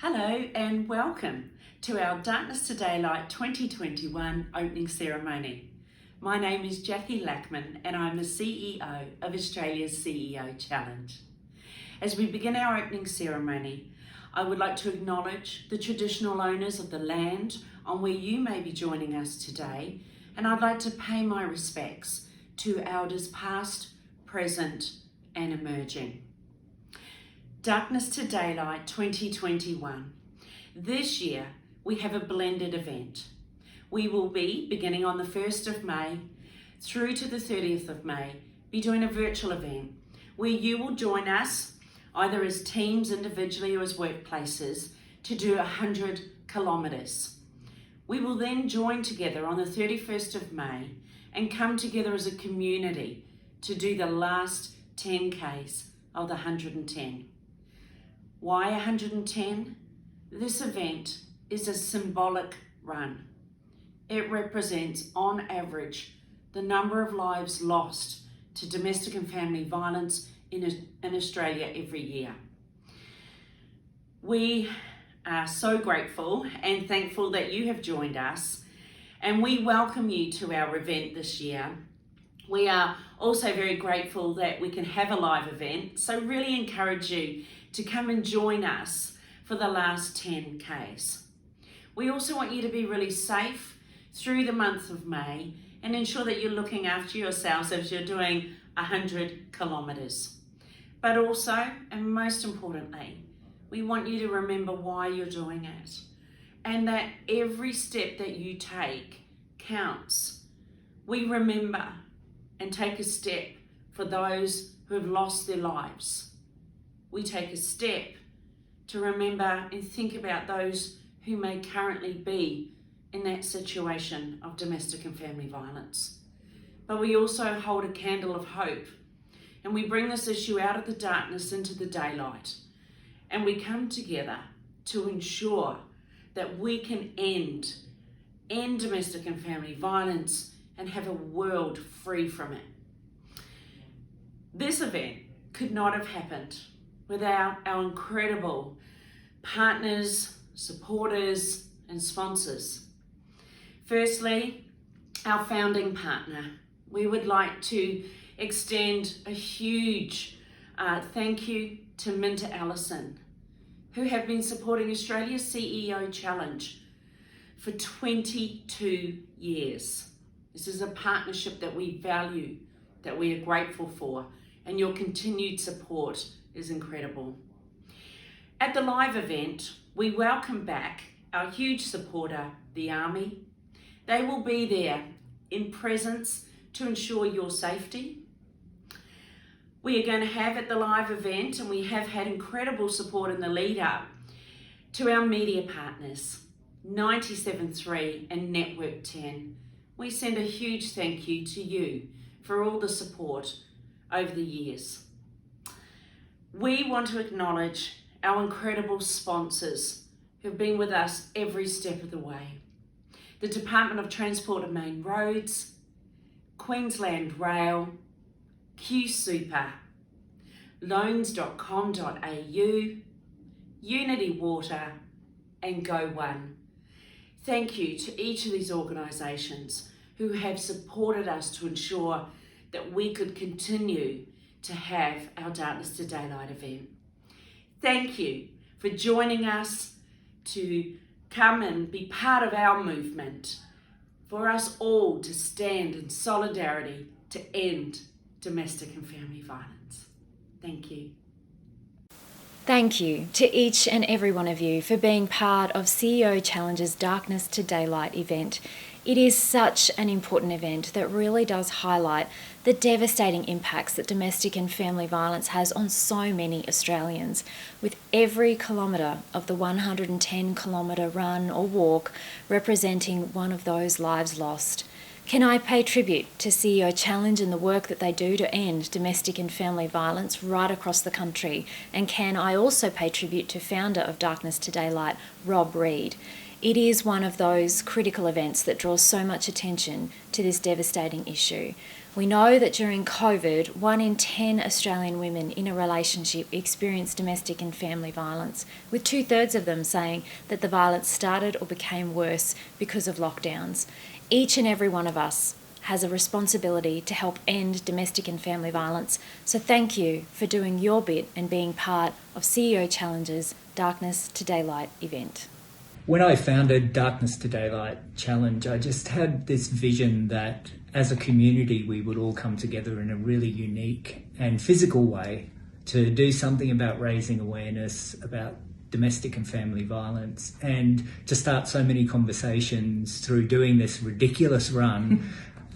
Hello and welcome to our Darkness to Daylight 2021 opening ceremony. My name is Jackie Lackman and I'm the CEO of Australia's CEO Challenge. As we begin our opening ceremony, I would like to acknowledge the traditional owners of the land on where you may be joining us today, and I'd like to pay my respects to elders past, present and emerging. Darkness to Daylight 2021. This year we have a blended event. We will be, beginning on the 1st of May through to the 30th of May, be doing a virtual event where you will join us either as teams, individually or as workplaces to do 100 kilometres. We will then join together on the 31st of May and come together as a community to do the last 10Ks of the 110. Why 110? This event is a symbolic run. It represents, on average, the number of lives lost to domestic and family violence in Australia every year. We are so grateful and thankful that you have joined us, and we welcome you to our event this year. We are also very grateful that we can have a live event, so really encourage you to come and join us for the last 10Ks. We also want you to be really safe through the month of May and ensure that you're looking after yourselves as you're doing 100 kilometres. But also, and most importantly, we want you to remember why you're doing it and that every step that you take counts. We remember and take a step for those who have lost their lives. We take a step to remember and think about those who may currently be in that situation of domestic and family violence. But we also hold a candle of hope, and we bring this issue out of the darkness into the daylight, and we come together to ensure that we can end domestic and family violence and have a world free from it. This event could not have happened without our incredible partners, supporters and sponsors. Firstly, our founding partner. We would like to extend a huge thank you to Minter Allison, who have been supporting Australia's CEO Challenge for 22 years. This is a partnership that we value, that we are grateful for, and your continued support is incredible. At the live event, we welcome back our huge supporter, the Army. They will be there in presence to ensure your safety. We are going to have at the live event, and we have had incredible support in the lead up to our media partners, 97.3 and Network 10. We send a huge thank you to you for all the support over the years. We want to acknowledge our incredible sponsors who've been with us every step of the way. The Department of Transport and Main Roads, Queensland Rail, Q Super, loans.com.au, Unity Water and Go One. Thank you to each of these organisations who have supported us to ensure that we could continue to have our Darkness to Daylight event. Thank you for joining us to come and be part of our movement, for us all to stand in solidarity to end domestic and family violence. Thank you. Thank you to each and every one of you for being part of CEO Challenge's Darkness to Daylight event. It is such an important event that really does highlight the devastating impacts that domestic and family violence has on so many Australians, with every kilometre of the 110 kilometre run or walk representing one of those lives lost. Can I pay tribute to CEO Challenge and the work that they do to end domestic and family violence right across the country? And can I also pay tribute to founder of Darkness to Daylight, Rob Reid? It is one of those critical events that draws so much attention to this devastating issue. We know that during COVID, 1 in 10 Australian women in a relationship experienced domestic and family violence, with 2/3 of them saying that the violence started or became worse because of lockdowns. Each and every one of us has a responsibility to help end domestic and family violence. So thank you for doing your bit and being part of CEO Challenge's Darkness to Daylight event. When I founded Darkness to Daylight Challenge, I just had this vision that as a community we would all come together in a really unique and physical way to do something about raising awareness about domestic and family violence, and to start so many conversations through doing this ridiculous run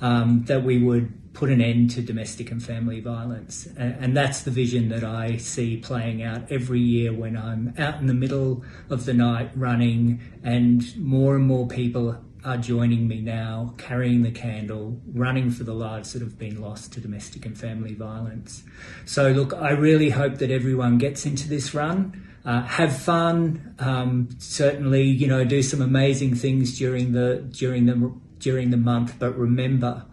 that we would put an end to domestic and family violence. And that's the vision that I see playing out every year when I'm out in the middle of the night running, and more people are joining me now, carrying the candle, running for the lives that have been lost to domestic and family violence. So look, I really hope that everyone gets into this run. Have fun, certainly, do some amazing things during the month, but remember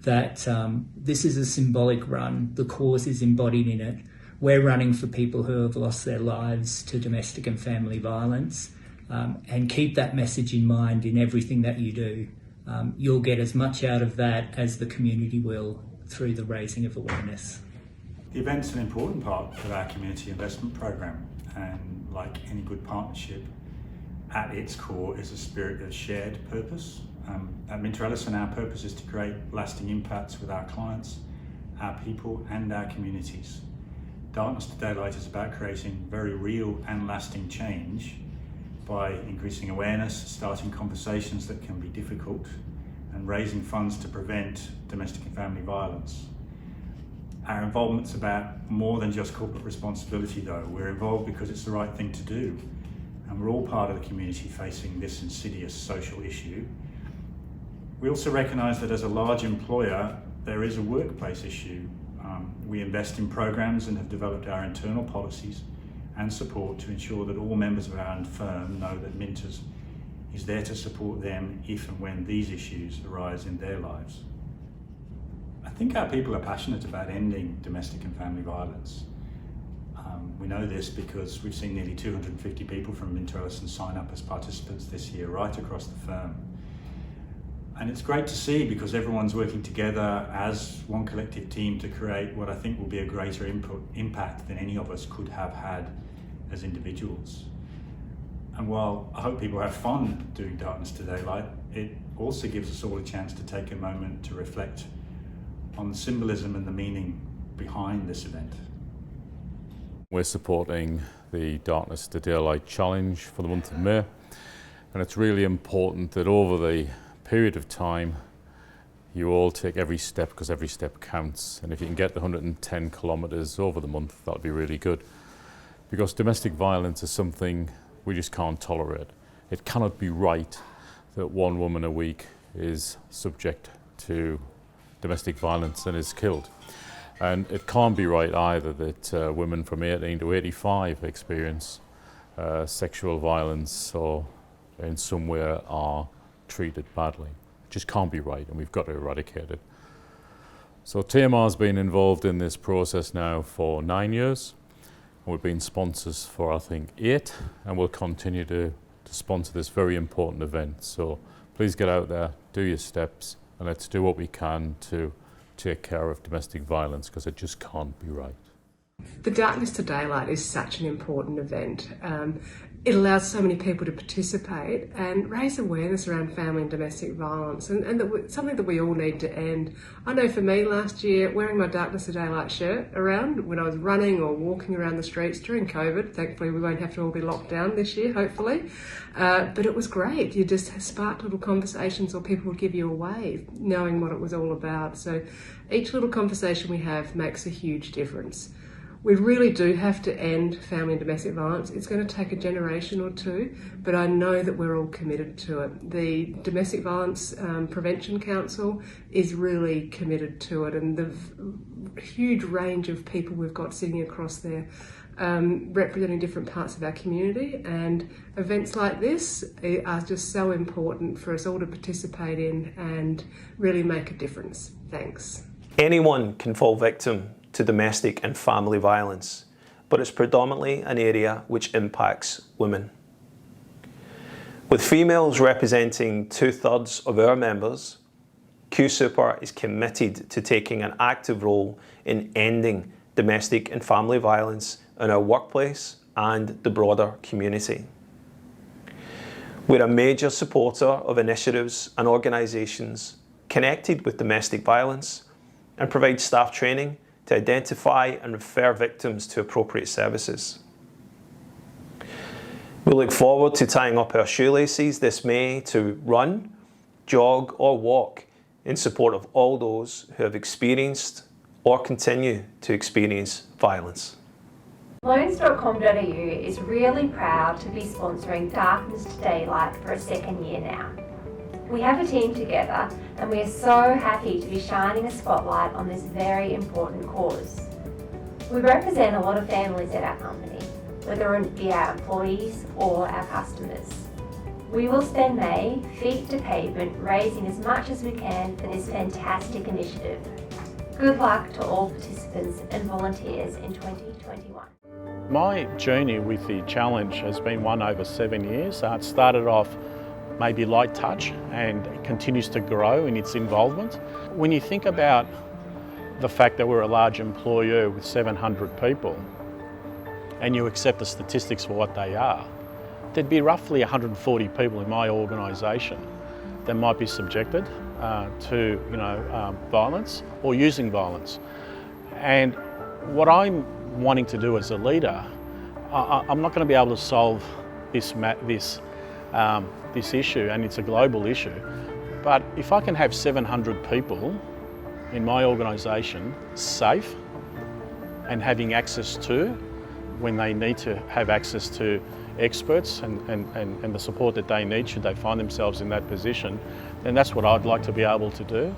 that this is a symbolic run. The cause is embodied in it. We're running for people who have lost their lives to domestic and family violence, and keep that message in mind in everything that you do. You'll get as much out of that as the community will through the raising of awareness. The event's an important part of our community investment program, and like any good partnership, at its core is a spirit of shared purpose. At Minter-Ellison, our purpose is to create lasting impacts with our clients, our people and our communities. Darkness to Daylight is about creating very real and lasting change by increasing awareness, starting conversations that can be difficult, and raising funds to prevent domestic and family violence. Our involvement's about more than just corporate responsibility though. We're involved because it's the right thing to do, and we're all part of the community facing this insidious social issue. We also recognise that as a large employer, there is a workplace issue. We invest in programs and have developed our internal policies and support to ensure that all members of our firm know that Minters is there to support them if and when these issues arise in their lives. I think our people are passionate about ending domestic and family violence. We know this because we've seen nearly 250 people from Minter-Ellison sign up as participants this year right across the firm. And it's great to see because everyone's working together as one collective team to create what I think will be a greater impact than any of us could have had as individuals. And while I hope people have fun doing Darkness to Daylight, it also gives us all a chance to take a moment to reflect on the symbolism and the meaning behind this event. We're supporting the Darkness to Daylight Challenge for the month of May, and it's really important that over the period of time you all take every step, because every step counts, and if you can get the 110 kilometres over the month, that'll be really good, because domestic violence is something we just can't tolerate. It cannot be right that one woman a week is subject to domestic violence and is killed. And it can't be right either that women from 18 to 85 experience sexual violence or in some way are treated badly. It just can't be right, and we've got to eradicate it. So TMR has been involved in this process now for 9 years. We've been sponsors for I think 8, and we'll continue to sponsor this very important event. So please get out there, do your steps, and let's do what we can to take care of domestic violence, because it just can't be right. The Darkness to Daylight is such an important event. It allows so many people to participate and raise awareness around family and domestic violence, and something that we all need to end. I know for me last year, wearing my Darkness to Daylight shirt around when I was running or walking around the streets during COVID, thankfully we won't have to all be locked down this year, hopefully, but it was great. You just sparked little conversations, or people would give you a wave, knowing what it was all about. So each little conversation we have makes a huge difference. We really do have to end family and domestic violence. It's going to take a generation or two, but I know that we're all committed to it. The Domestic Violence Prevention Council is really committed to it, and the huge range of people we've got sitting across there representing different parts of our community, and events like this are just so important for us all to participate in and really make a difference. Thanks. Anyone can fall victim to domestic and family violence, but it's predominantly an area which impacts women. With females representing 2/3 of our members, QSuper is committed to taking an active role in ending domestic and family violence in our workplace and the broader community. We're a major supporter of initiatives and organisations connected with domestic violence and provide staff training to identify and refer victims to appropriate services. We look forward to tying up our shoelaces this May to run, jog or walk in support of all those who have experienced or continue to experience violence. Loans.com.au is really proud to be sponsoring Darkness to Daylight for a second year now. We have a team together and we are so happy to be shining a spotlight on this very important cause. We represent a lot of families at our company, whether it be our employees or our customers. We will spend May feet to pavement raising as much as we can for this fantastic initiative. Good luck to all participants and volunteers in 2021. My journey with the challenge has been one over 7 years. It started off maybe light touch and it continues to grow in its involvement. When you think about the fact that we're a large employer with 700 people and you accept the statistics for what they are, there'd be roughly 140 people in my organisation that might be subjected to violence or using violence. And what I'm wanting to do as a leader, I'm not going to be able to solve this issue, and it's a global issue. But if I can have 700 people in my organisation safe and having access to, when they need to have access to experts and the support that they need should they find themselves in that position, then that's what I'd like to be able to do.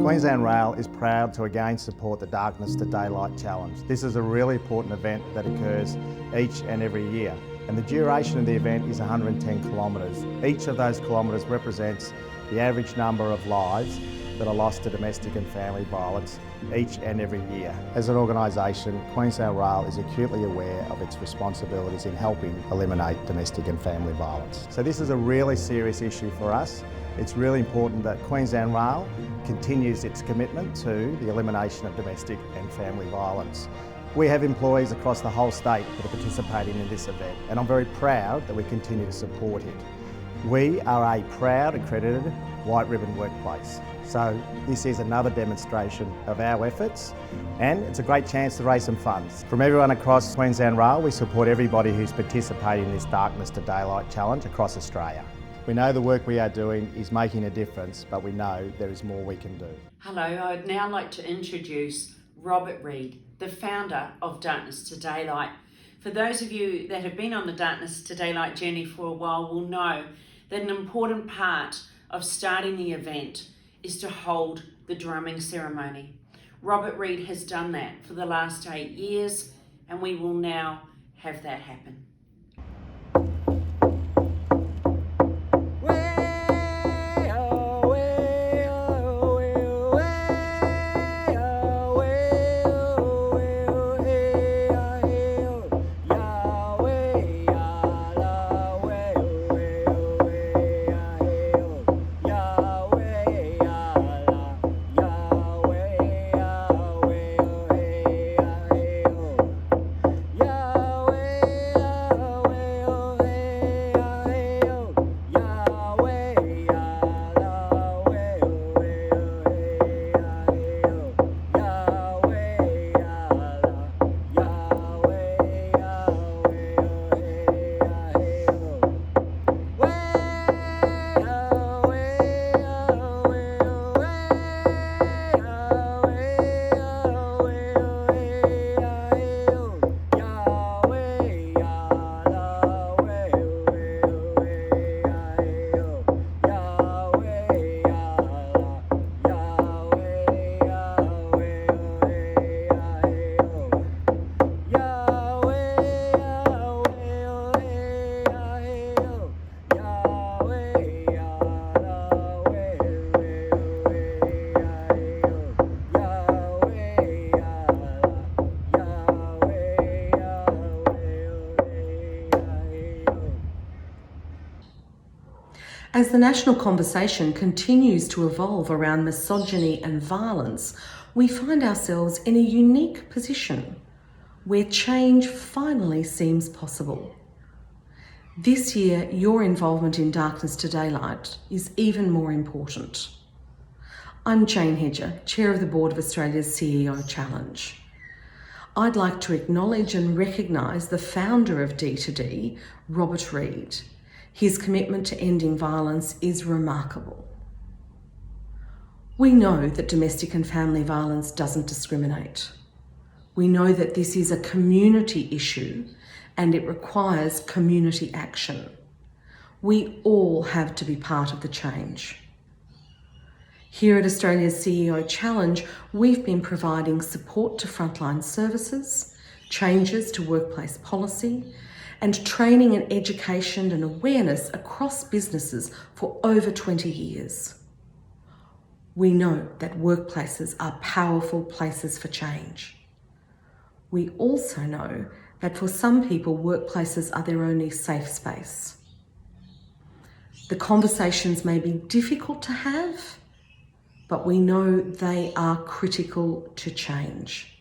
Queensland Rail is proud to again support the Darkness to Daylight Challenge. This is a really important event that occurs each and every year, and the duration of the event is 110 kilometres. Each of those kilometres represents the average number of lives that are lost to domestic and family violence each and every year. As an organisation, Queensland Rail is acutely aware of its responsibilities in helping eliminate domestic and family violence. So this is a really serious issue for us. It's really important that Queensland Rail continues its commitment to the elimination of domestic and family violence. We have employees across the whole state that are participating in this event, and I'm very proud that we continue to support it. We are a proud accredited white ribbon workplace, so this is another demonstration of our efforts, and it's a great chance to raise some funds. From everyone across Queensland Rail, we support everybody who's participating in this Darkness to Daylight Challenge across Australia. We know the work we are doing is making a difference, but we know there is more we can do. Hello, I would now like to introduce Robert Reid, the founder of Darkness to Daylight. For those of you that have been on the Darkness to Daylight journey for a while will know that an important part of starting the event is to hold the drumming ceremony. Robert Reid has done that for the last 8 years, and we will now have that happen. As the national conversation continues to evolve around misogyny and violence, we find ourselves in a unique position where change finally seems possible. This year, your involvement in Darkness to Daylight is even more important. I'm Jane Hedger, Chair of the Board of Australia's CEO Challenge. I'd like to acknowledge and recognise the founder of D2D, Robert Reid. His commitment to ending violence is remarkable. We know that domestic and family violence doesn't discriminate. We know that this is a community issue and it requires community action. We all have to be part of the change. Here at Australia's CEO Challenge, we've been providing support to frontline services, changes to workplace policy, and training and education and awareness across businesses for over 20 years. We know that workplaces are powerful places for change. We also know that for some people, workplaces are their only safe space. The conversations may be difficult to have, but we know they are critical to change.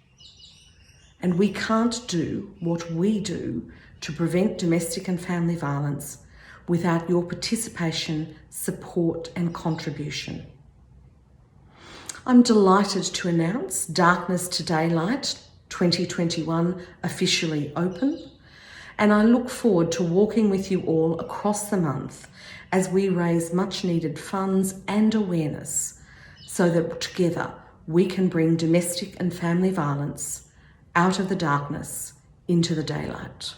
And we can't do what we do to prevent domestic and family violence without your participation, support and contribution. I'm delighted to announce Darkness to Daylight 2021 officially open, and I look forward to walking with you all across the month as we raise much needed funds and awareness so that together we can bring domestic and family violence out of the darkness into the daylight.